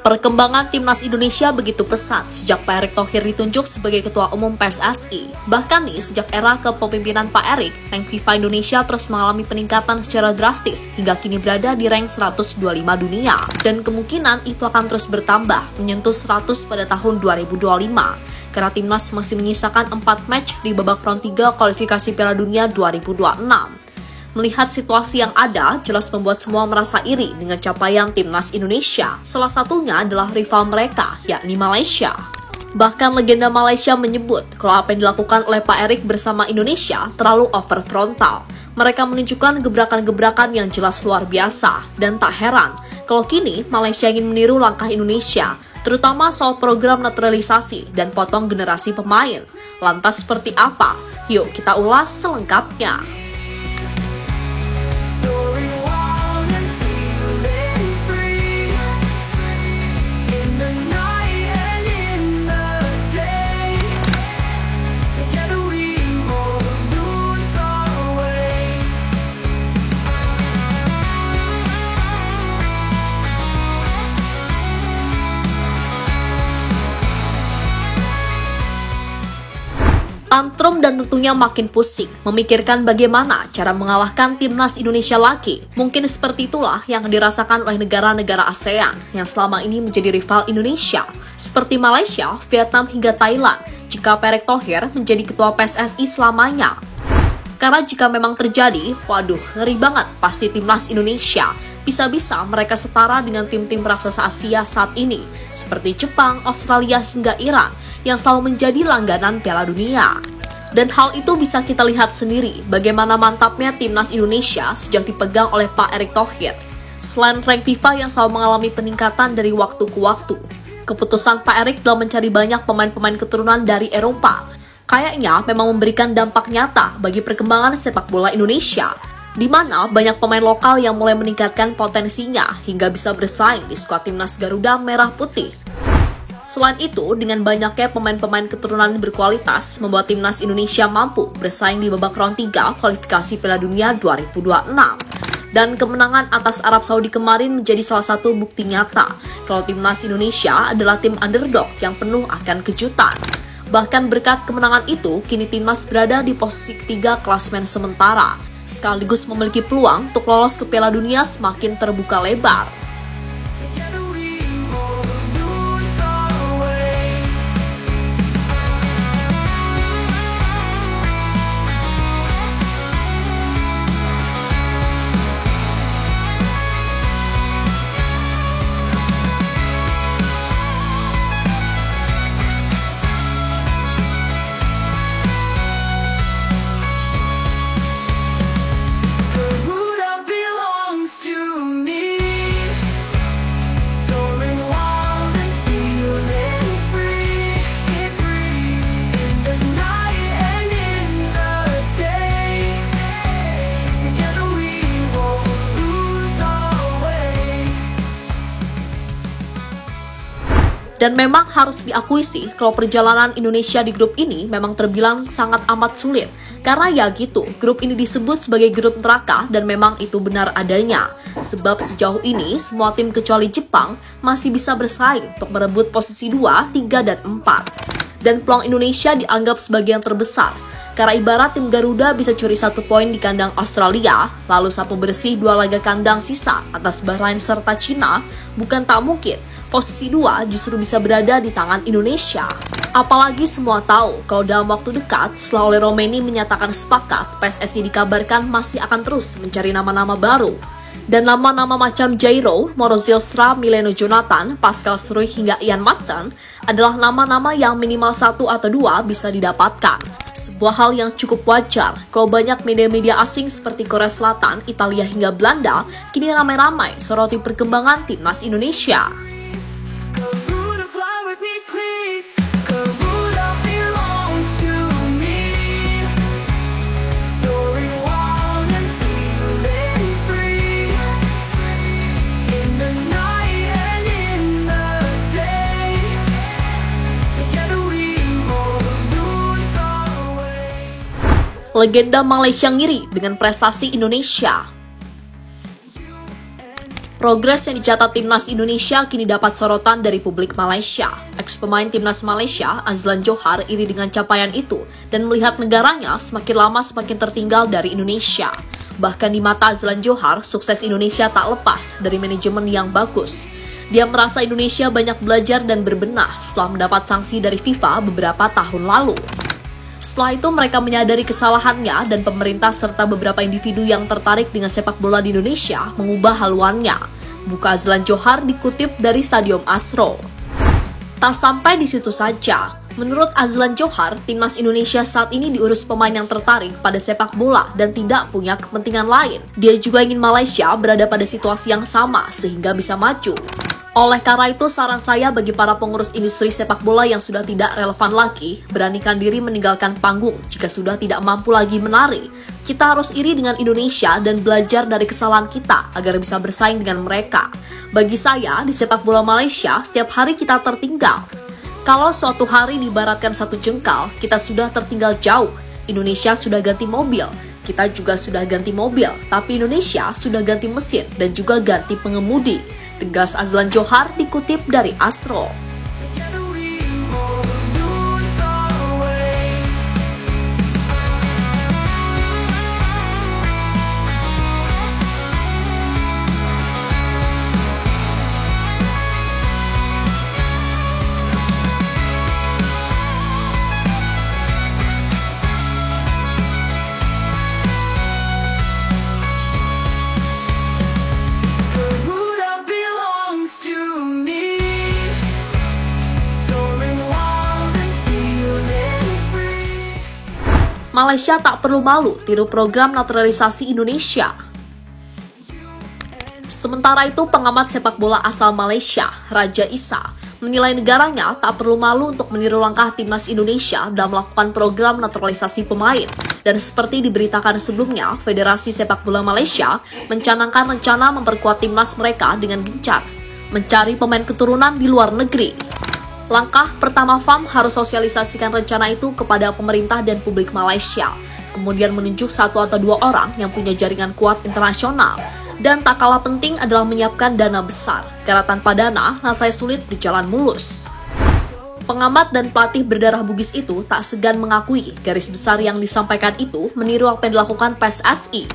Perkembangan timnas Indonesia begitu pesat sejak Pak Erick Thohir ditunjuk sebagai Ketua Umum PSSI. Bahkan nih, sejak era kepemimpinan Pak Erick, rank FIFA Indonesia terus mengalami peningkatan secara drastis hingga kini berada di rank 125 dunia. Dan kemungkinan itu akan terus bertambah, menyentuh 100 pada tahun 2025. Karena timnas masih menyisakan 4 match di babak round 3 kualifikasi Piala Dunia 2026. Melihat situasi yang ada, jelas membuat semua merasa iri dengan capaian timnas Indonesia. Salah satunya adalah rival mereka, yakni Malaysia. Bahkan legenda Malaysia menyebut kalau apa yang dilakukan oleh Pak Erick bersama Indonesia terlalu over frontal. Mereka menunjukkan gebrakan-gebrakan yang jelas luar biasa, dan tak heran kalau kini Malaysia ingin meniru langkah Indonesia, terutama soal program naturalisasi dan potong generasi pemain. Lantas seperti apa? Yuk kita ulas selengkapnya. Tantrum dan tentunya makin pusing memikirkan bagaimana cara mengalahkan timnas Indonesia lagi. Mungkin seperti itulah yang dirasakan oleh negara-negara ASEAN yang selama ini menjadi rival Indonesia, seperti Malaysia, Vietnam hingga Thailand, jika Pak Erick Thohir menjadi ketua PSSI selamanya. Karena jika memang terjadi, waduh, ngeri banget pasti timnas Indonesia. Bisa-bisa mereka setara dengan tim-tim raksasa Asia saat ini, seperti Jepang, Australia hingga Iran, yang selalu menjadi langganan Piala Dunia. Dan hal itu bisa kita lihat sendiri bagaimana mantapnya timnas Indonesia sejak dipegang oleh Pak Erick Thohir. Selain rank FIFA yang selalu mengalami peningkatan dari waktu ke waktu, keputusan Pak Erick dalam mencari banyak pemain-pemain keturunan dari Eropa kayaknya memang memberikan dampak nyata bagi perkembangan sepak bola Indonesia, di mana banyak pemain lokal yang mulai meningkatkan potensinya hingga bisa bersaing di skuad timnas Garuda Merah Putih. Selain itu, dengan banyaknya pemain-pemain keturunan berkualitas membuat timnas Indonesia mampu bersaing di babak round 3 kualifikasi Piala Dunia 2026. Dan kemenangan atas Arab Saudi kemarin menjadi salah satu bukti nyata kalau timnas Indonesia adalah tim underdog yang penuh akan kejutan. Bahkan berkat kemenangan itu, kini timnas berada di posisi ketiga klasmen sementara, sekaligus memiliki peluang untuk lolos ke Piala Dunia semakin terbuka lebar. Dan memang harus diakui sih kalau perjalanan Indonesia di grup ini memang terbilang sangat amat sulit. Karena ya gitu, grup ini disebut sebagai grup neraka dan memang itu benar adanya. Sebab sejauh ini semua tim kecuali Jepang masih bisa bersaing untuk merebut posisi 2, 3, dan 4. Dan peluang Indonesia dianggap sebagai yang terbesar. Karena ibarat tim Garuda bisa curi 1 poin di kandang Australia, lalu sapu bersih 2 laga kandang sisa atas Bahrain serta Cina, bukan tak mungkin posisi 2 justru bisa berada di tangan Indonesia. Apalagi semua tahu kalau dalam waktu dekat, setelah oleh Romeni menyatakan sepakat, PSSI dikabarkan masih akan terus mencari nama-nama baru. Dan nama-nama macam Jairo, Moro Zylstra, Mileno Jonathan, Pascal Struijk hingga Ian Maatsen adalah nama-nama yang minimal 1 atau 2 bisa didapatkan. Sebuah hal yang cukup wajar kalau banyak media-media asing seperti Korea Selatan, Italia hingga Belanda kini ramai-ramai soroti perkembangan timnas Indonesia. Legenda Malaysia ngiri dengan prestasi Indonesia. Progres yang dicatat timnas Indonesia kini dapat sorotan dari publik Malaysia. Ex-pemain timnas Malaysia, Azlan Johar, iri dengan capaian itu dan melihat negaranya semakin lama semakin tertinggal dari Indonesia. Bahkan di mata Azlan Johar, sukses Indonesia tak lepas dari manajemen yang bagus. Dia merasa Indonesia banyak belajar dan berbenah setelah mendapat sanksi dari FIFA beberapa tahun lalu. Setelah itu mereka menyadari kesalahannya dan pemerintah serta beberapa individu yang tertarik dengan sepak bola di Indonesia mengubah haluannya. Buka Azlan Johar dikutip dari Stadium Astro. Tak sampai di situ saja. Menurut Azlan Johar, timnas Indonesia saat ini diurus pemain yang tertarik pada sepak bola dan tidak punya kepentingan lain. Dia juga ingin Malaysia berada pada situasi yang sama sehingga bisa maju. Oleh karena itu, saran saya bagi para pengurus industri sepak bola yang sudah tidak relevan lagi, beranikan diri meninggalkan panggung jika sudah tidak mampu lagi menari. Kita harus iri dengan Indonesia dan belajar dari kesalahan kita agar bisa bersaing dengan mereka. Bagi saya, di sepak bola Malaysia, setiap hari kita tertinggal. Kalau suatu hari diibaratkan satu jengkal, kita sudah tertinggal jauh. Indonesia sudah ganti mobil, kita juga sudah ganti mobil, tapi Indonesia sudah ganti mesin dan juga ganti pengemudi. Tegas Azlan Johar dikutip dari Astro. Malaysia tak perlu malu tiru program naturalisasi Indonesia. Sementara itu, pengamat sepak bola asal Malaysia, Raja Issa, menilai negaranya tak perlu malu untuk meniru langkah timnas Indonesia dalam melakukan program naturalisasi pemain. Dan seperti diberitakan sebelumnya, Federasi Sepak Bola Malaysia mencanangkan rencana memperkuat timnas mereka dengan gencar, mencari pemain keturunan di luar negeri. Langkah pertama FAM harus sosialisasikan rencana itu kepada pemerintah dan publik Malaysia, kemudian menunjuk 1 atau 2 orang yang punya jaringan kuat internasional. Dan tak kalah penting adalah menyiapkan dana besar, karena tanpa dana, rasanya sulit berjalan mulus. Pengamat dan pelatih berdarah Bugis itu tak segan mengakui garis besar yang disampaikan itu meniru apa yang dilakukan PSSI.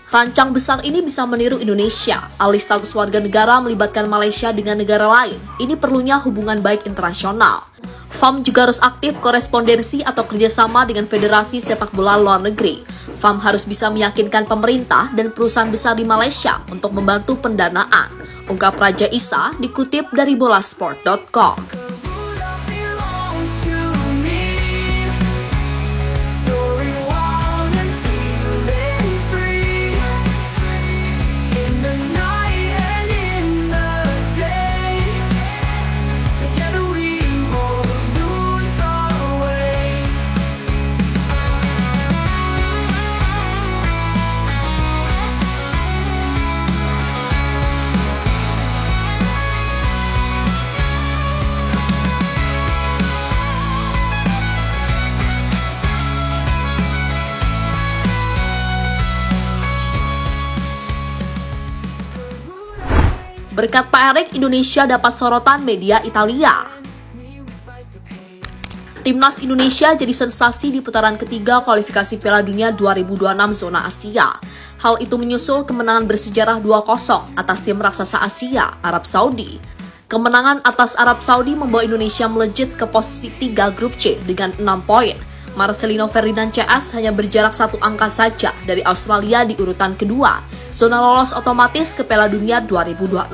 Rancang besar ini bisa meniru Indonesia, alih status warga negara melibatkan Malaysia dengan negara lain. Ini perlunya hubungan baik internasional. FAM juga harus aktif korespondensi atau kerjasama dengan Federasi Sepak Bola Luar Negeri. FAM harus bisa meyakinkan pemerintah dan perusahaan besar di Malaysia untuk membantu pendanaan. Ungkap Raja Issa dikutip dari bolasport.com. Berkat Pak Erik, Indonesia dapat sorotan media Italia. Timnas Indonesia jadi sensasi di putaran ketiga kualifikasi Piala Dunia 2026 zona Asia. Hal itu menyusul kemenangan bersejarah 2-0 atas tim raksasa Asia, Arab Saudi. Kemenangan atas Arab Saudi membawa Indonesia melejit ke posisi 3 grup C dengan 6 poin. Marcelino Ferdinand CS hanya berjarak 1 angka saja dari Australia di urutan kedua. Zona lolos otomatis ke Piala Dunia 2026.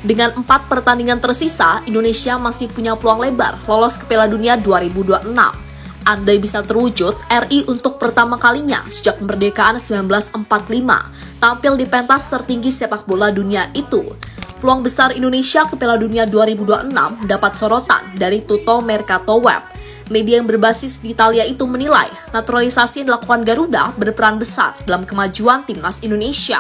Dengan 4 pertandingan tersisa, Indonesia masih punya peluang lebar lolos ke Piala Dunia 2026. Andai bisa terwujud, RI untuk pertama kalinya sejak kemerdekaan 1945 tampil di pentas tertinggi sepak bola dunia itu. Peluang besar Indonesia ke Piala Dunia 2026 dapat sorotan dari Tutto Mercato Web. Media yang berbasis di Italia itu menilai naturalisasi yang dilakukan Garuda berperan besar dalam kemajuan timnas Indonesia.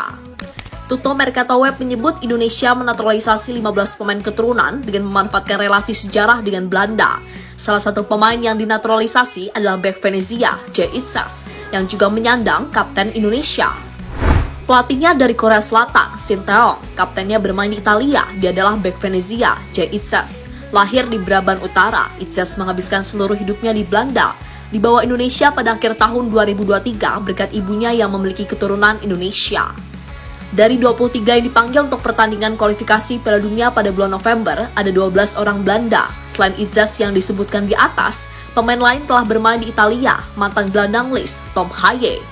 Tutto Mercato Web menyebut Indonesia menaturalisasi 15 pemain keturunan dengan memanfaatkan relasi sejarah dengan Belanda. Salah satu pemain yang dinaturalisasi adalah bek Venezia, J. Itzas, yang juga menyandang kapten Indonesia. Pelatihnya dari Korea Selatan, Shin Tae-yong. Kaptennya bermain di Italia, dia adalah bek Venezia, Jay Itzes. Lahir di Brabant Utara, Itzes menghabiskan seluruh hidupnya di Belanda. Dibawa Indonesia pada akhir tahun 2023 berkat ibunya yang memiliki keturunan Indonesia. Dari 23 yang dipanggil untuk pertandingan kualifikasi Piala Dunia pada bulan November, ada 12 orang Belanda. Selain Itzes yang disebutkan di atas, pemain lain telah bermain di Italia, mantan gelandang Leeds, Tom Haye.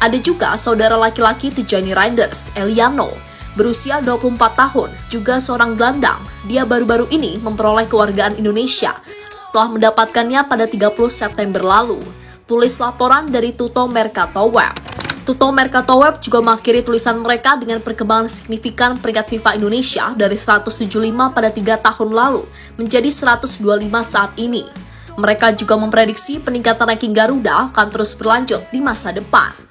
Ada juga saudara laki-laki Tijani Reinders, Eliano, berusia 24 tahun, juga seorang gelandang. Dia baru-baru ini memperoleh kewargaan Indonesia setelah mendapatkannya pada 30 September lalu. Tulis laporan dari Tutto Mercato Web. Tutto Mercato Web juga mengakhiri tulisan mereka dengan perkembangan signifikan peringkat FIFA Indonesia dari 175 pada 3 tahun lalu menjadi 125 saat ini. Mereka juga memprediksi peningkatan ranking Garuda akan terus berlanjut di masa depan.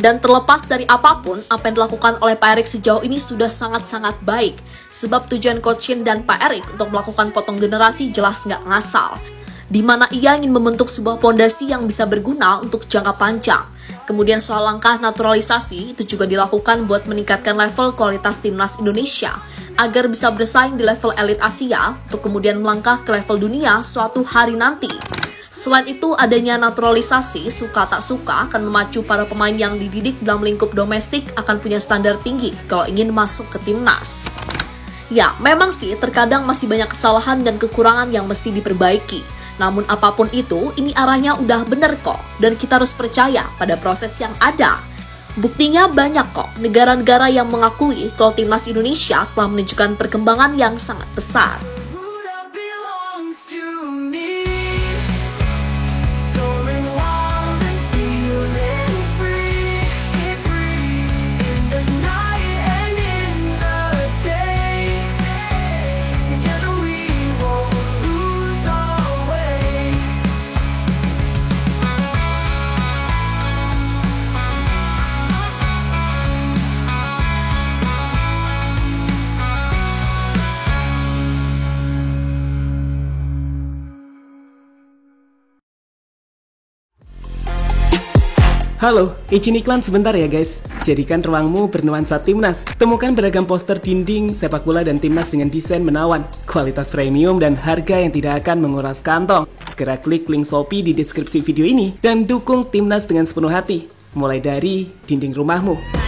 Dan terlepas dari apapun, apa yang dilakukan oleh Pak Erik sejauh ini sudah sangat-sangat baik. Sebab tujuan Coach Shin dan Pak Erik untuk melakukan potong generasi jelas nggak ngasal. Di mana ia ingin membentuk sebuah pondasi yang bisa berguna untuk jangka panjang. Kemudian soal langkah naturalisasi itu juga dilakukan buat meningkatkan level kualitas timnas Indonesia agar bisa bersaing di level elit Asia untuk kemudian melangkah ke level dunia suatu hari nanti. Selain itu, adanya naturalisasi suka tak suka akan memacu para pemain yang dididik dalam lingkup domestik akan punya standar tinggi kalau ingin masuk ke timnas. Ya, memang sih terkadang masih banyak kesalahan dan kekurangan yang mesti diperbaiki. Namun apapun itu, ini arahnya udah bener kok, dan kita harus percaya pada proses yang ada. Buktinya banyak kok, negara-negara yang mengakui kalau timnas Indonesia telah menunjukkan perkembangan yang sangat besar. Halo, izin iklan sebentar ya guys. Jadikan ruangmu bernuansa timnas. Temukan beragam poster dinding, sepak bola dan timnas dengan desain menawan, kualitas premium dan harga yang tidak akan menguras kantong. Segera klik link Shopee di deskripsi video ini dan dukung timnas dengan sepenuh hati. Mulai dari dinding rumahmu.